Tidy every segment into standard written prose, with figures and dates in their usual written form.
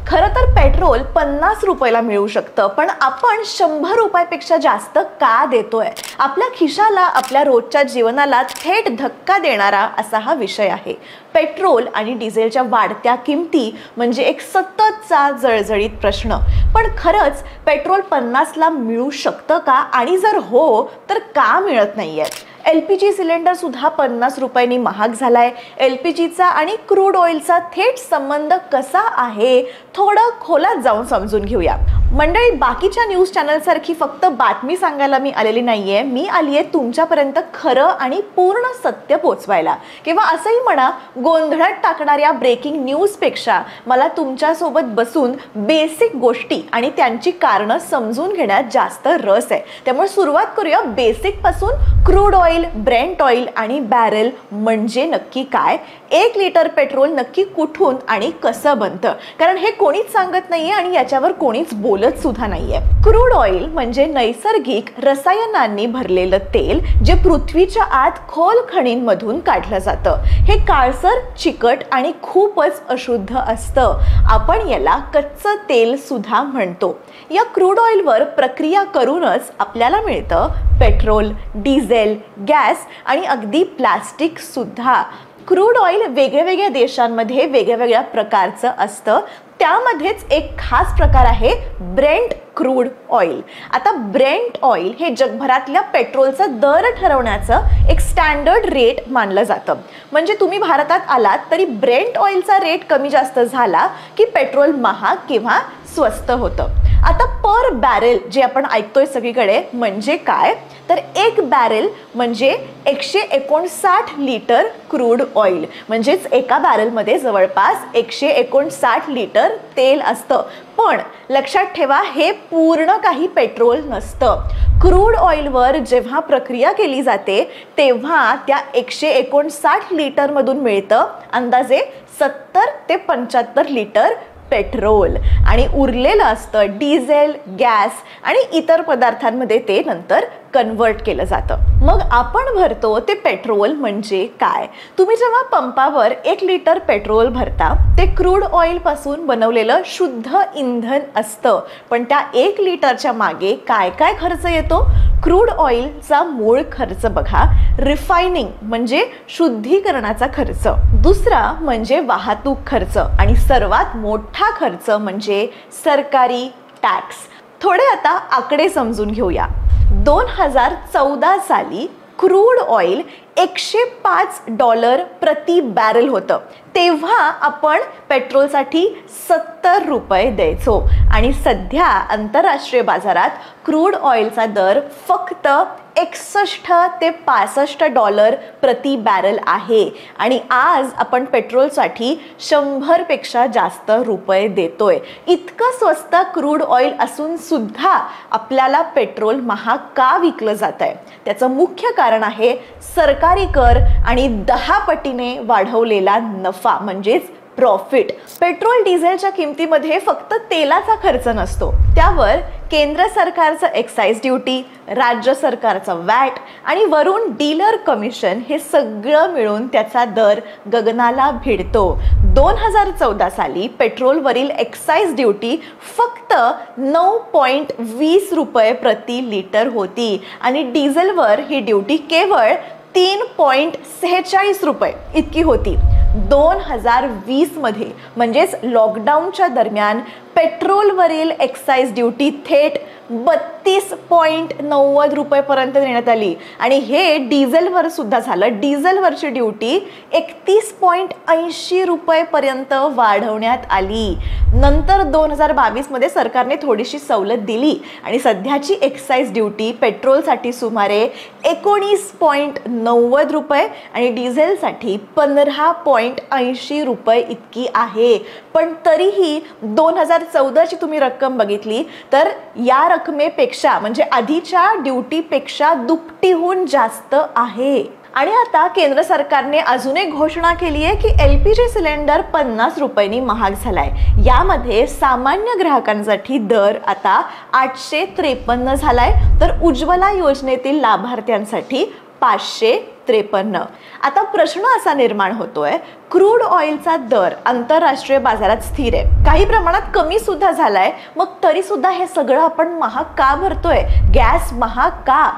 खरं तर पेट्रोल 50 रुपयाला मिळू शकतं, पण आपण 100 रुपयापेक्षा जास्त का देतोय? आपल्या खिशाला, आपल्या रोजच्या जीवनाला थेट धक्का देणारा असा हा विषय आहे. पेट्रोल आणि डिझेलच्या वाढत्या किमती म्हणजे एक सततचा जळजळीत प्रश्न. पण खरंच पेट्रोल 50ला मिळू शकतं का? आणि जर हो तर का मिळत नाहीये? LPG सिलेंडर सुद्धा 50 रुपयांनी महाग झालाय. LPGचा आणि क्रूड ऑइलचा थेट संबंध कसा आहे थोडं खोलात जाऊन समजून घेऊया. मंडळी, बाकीच्या न्यूज चॅनल सारखी फक्त बातमी सांगायला मी आलेली नाहीये. मी आलीये तुमच्यापर्यंत खरं आणि पूर्ण सत्य पोचवायला, किंवा असंही म्हणा, गोंधळात टाकणाऱ्या ब्रेकिंग न्यूजपेक्षा मला तुमच्यासोबत बसून बेसिक गोष्टी आणि त्यांची कारणं समजून घेण्यात जास्त रस आहे. त्यामुळे सुरुवात करूया बेसिक पासून. क्रूड ऑइल, ब्रेंट ऑइल आणि बॅरेल म्हणजे नक्की काय? 1 लिटर पेट्रोल नक्की कुठून आणि कसं बनतं? कारण हे कोणीच सांगत नाहीये आणि याच्यावर कोणीच बोलत सुद्धा नाहीये. क्रूड ऑइल म्हणजे नैसर्गिक रसायनांनी भरलेलं तेल जे पृथ्वीच्या आत खोल खणींमधून काढलं जातं. हे काळसर, चिकट आणि खूपच अशुद्ध असतं. आपण याला कच्चं तेल सुद्धा म्हणतो. या क्रूड ऑइलवर प्रक्रिया करूनच आपल्याला मिळतं पेट्रोल, डिझेल, गॅस आणि अगदी प्लास्टिक सुद्धा. क्रूड ऑइल वेगवेगळ्या देशांमध्ये वेगवेगळ्या प्रकारचं असतं. त्यामध्येच एक खास प्रकार आहे ब्रेंट क्रूड ऑइल. आता ब्रेंट ऑइल हे जगभरातल्या पेट्रोलचा दर ठरवण्याचं एक स्टँडर्ड रेट मानलं जातं. म्हणजे तुम्ही भारतात आलात तरी ब्रेंट ऑइलचा रेट कमी जास्त झाला की पेट्रोल महाग किंवा स्वस्त होतं. आता पर बॅरेल जे आपण ऐकतोय सगळीकडे म्हणजे काय? तर 1 बॅरेल म्हणजे 159 लिटर क्रूड ऑइल. म्हणजेच एका बॅरेलमध्ये जवळपास 159 लिटर तेल असतं. पण लक्षात ठेवा, हे पूर्ण काही पेट्रोल नसतं. क्रूड ऑइलवर जेव्हा प्रक्रिया केली जाते तेव्हा त्या 159 लिटरमधून मिळतं अंदाजे 70 ते 75 लिटर पेट्रोल आणि उरलेलं असतं डिझेल, गॅस आणि इतर पदार्थांमध्ये ते नंतर कन्वर्ट केलं जातं. मग आपण भरतो ते पेट्रोल म्हणजे काय? तुम्ही जेव्हा पंपावर 1 लिटर पेट्रोल भरता ते क्रूड ऑइल पासून बनवलेलं शुद्ध इंधन असतं. पण त्या 1 लिटरच्या मागे काय काय खर्च येतो? क्रूड ऑइलचा मूळ खर्च बघा, रिफायनिंग म्हणजे शुद्धीकरणाचा खर्च, दुसरा म्हणजे वाहतूक खर्च आणि सर्वात मोठा खर्च म्हणजे सरकारी टॅक्स. थोडे आता आकडे समजून घेऊया. 2014 साली क्रूड ऑइल $105 प्रति बॅरल होतं. तेव्हा आपण पेट्रोलसाठी 70 रुपये द्यायचो आणि सध्या आंतरराष्ट्रीय बाजारात क्रूड ऑइलचा दर फक्त $61 ते $65 प्रति बॅरल आहे. आणि आज आपण पेट्रोलसाठी 100 पेक्षा जास्त रुपये देतोय. इतकं स्वस्त क्रूड ऑइल असून सुद्धा आपल्याला पेट्रोल महाग का विकलं जात आहे? त्याचं मुख्य कारण आहे सरकारी कर आणि 10 पटीने वाढवलेला नफा म्हणजेच प्रॉफिट. पेट्रोल डिझेलच्या किमतीमध्ये फक्त तेलाचा खर्च नसतो, त्यावर केंद्र सरकारचं एक्साइज ड्युटी, राज्य सरकारचं वॅट आणि वरून डीलर कमिशन हे सगळं मिळून त्याचा दर गगनाला भिडतो. 2014 साली पेट्रोलवरील एक्साइज ड्युटी फक्त 9.20 रुपये प्रति लिटर होती आणि डिझेलवर ही ड्युटी केवळ 3.46 रुपये इतकी होती. 2020 मध्ये म्हणजेच लॉकडाऊनच्या दरम्यान पेट्रोलवरील एक्साइज ड्युटी थेट 32.90 रुपयेपर्यंत देण्यात आली आणि हे डिझेलवर सुद्धा झालं. डिझेलवरची ड्युटी 31.80 रुपयेपर्यंत वाढवण्यात आली. नंतर 2022 मध्ये सरकारने थोडीशी सवलत दिली आणि सध्याची एक्साइज ड्युटी पेट्रोलसाठी सुमारे 19.90 रुपये आणि डिझेलसाठी 15.80 रुपये इतकी आहे. पण तरीही 2014ची तुम्ही रक्कम बघितली तर या रकमेपेक्षा म्हणजे आधीच्या ड्युटीपेक्षा दुपटीहून जास्त आहे. आणि आता केंद्र सरकारने अजून एक घोषणा केली आहे की LPG सिलेंडर 50 रुपयांनी महाग झालाय. यामध्ये सामान्य ग्राहकांसाठी दर आता 853 झालाय, तर उज्ज्वला योजनेतील लाभार्थ्यांसाठी 500 53. आता प्रश्न असा निर्माण होतोय, क्रूड ऑइलचा दर आंतरराष्ट्रीय बाजारात स्थिर आहे, काही प्रमाणात कमी सुद्धा झालाय, मग तरी सुद्धा हे सगळं आपण महाग का भरतोय? गॅस महाग का?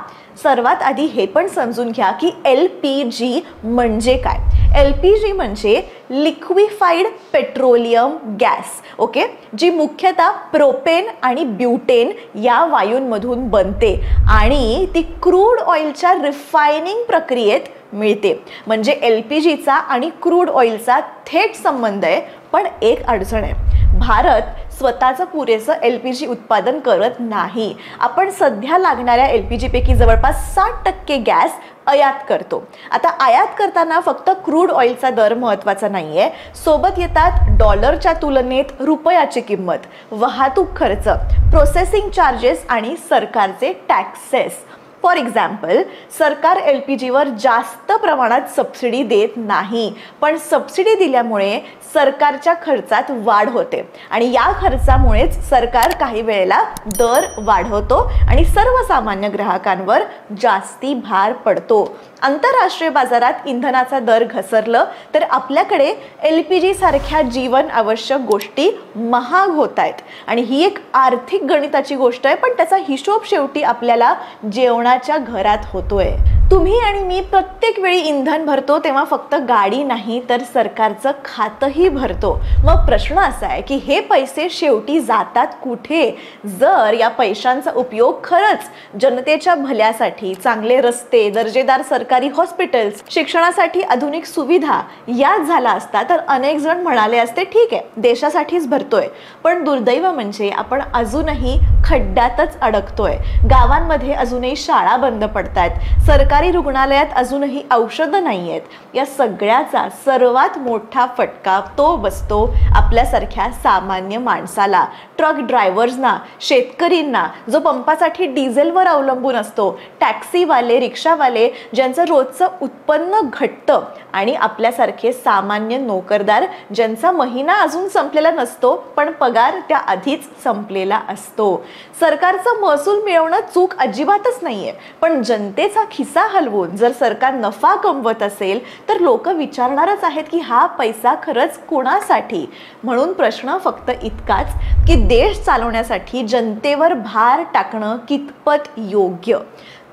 सर्वात आधी हे पण समजून घ्या की LPG म्हणजे काय. LPG म्हणजे लिक्विफाईड पेट्रोलियम गॅस. ओके, जी मुख्यतः प्रोपेन आणि ब्युटेन या वायूंमधून बनते आणि ती क्रूड ऑइलच्या रिफायनिंग प्रक्रियेत मिळते. म्हणजे LPGचा आणि क्रूड ऑइलचा थेट संबंध आहे. पण एक अडचण आहे, भारत स्वतःचं पुरेसं LPG उत्पादन करत नाही. आपण सध्या लागणाऱ्या LPG पैकी जवळपास 60% गॅस आयात करतो. आता आयात करताना फक्त क्रूड ऑइलचा दर महत्त्वाचा नाहीये, सोबत येतात डॉलरच्या तुलनेत रुपयाची किंमत, वाहतूक खर्च, प्रोसेसिंग चार्जेस आणि सरकारचे टॅक्सेस. फॉर एक्झाम्पल, सरकार LPGवर जास्त प्रमाणात सबसिडी देत नाही, पण सबसिडी दिल्यामुळे सरकारच्या खर्चात वाढ होते आणि या खर्चामुळेच सरकार काही वेळेला दर वाढवतो आणि सर्वसामान्य ग्राहकांवर जास्ती भार पडतो. आंतरराष्ट्रीय बाजारात इंधनाचा दर घसरलं तर आपल्याकडे LPG सारख्या जीवन आवश्यक गोष्टी महाग होत आहेत आणि ही एक आर्थिक गणिताची गोष्ट आहे, पण त्याचा हिशोब शेवटी आपल्याला जेवणाच्या घरात होतोय. तुम्ही आणि मी प्रत्येक वेळी इंधन भरतो तेव्हा फक्त गाडी नाही तर सरकारचं खातंही भरतो. मग प्रश्न असा आहे की हे पैसे शेवटी जातात कुठे? जर या पैशांचा उपयोग खरंच जनतेच्या भल्यासाठी, चांगले रस्ते, दर्जेदार सरकारी हॉस्पिटल्स, शिक्षणासाठी आधुनिक सुविधा यात झाला असता तर अनेक जण म्हणाले असते ठीक आहे, देशासाठीच भरतोय. पण दुर्दैव म्हणजे आपण अजूनही खड्ड्यातच अडकतोय. गावांमध्ये अजूनही शाळा बंद पडतायत, सरकारी रुग्णालयात अजूनही औषधं नाही आहेत. या सगळ्याचा सर्वात मोठा फटका तो बसतो आपल्यासारख्या सामान्य माणसाला, ट्रक ड्रायव्हर्सना, शेतकरींना जो पंपासाठी डिझेलवर अवलंबून असतो, टॅक्सीवाले, रिक्षावाले ज्यांचं रोजचं उत्पन्न घटतं आणि आपल्यासारखे सामान्य नोकरदार ज्यांचा महिना अजून संपलेला नसतो पण पगार त्या आधीच संपलेला असतो. सरकारचं महसूल मिळवणं चूक अजिबातच नाहीये, पण जनतेचा खिसा हलवून जर सरकार नफा कमवत असेल तर लोक विचारणारच आहेत की हा पैसा खरंच कोणासाठी. म्हणून प्रश्न फक्त इतकाच की देश चालवण्यासाठी जनतेवर भार टाकणं कितपत योग्य.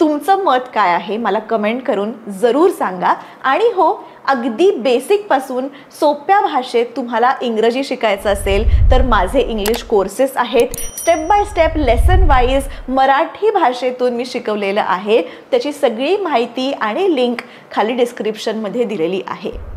तुमचं मत काय आहे मला कमेंट करून जरूर सांगा. आणि हो, अगदी बेसिक पासून सोप्या भाषेत तुम्हाला इंग्रजी शिकायचं असेल तर माझे इंग्लिश कोर्सेस आहेत. Step by step lesson wise Marathi भाषेतून मी शिकवलेलं आहे. त्याची सगळी माहिती आणि लिंक खाली डिस्क्रिप्शनमध्ये दिलेली आहे.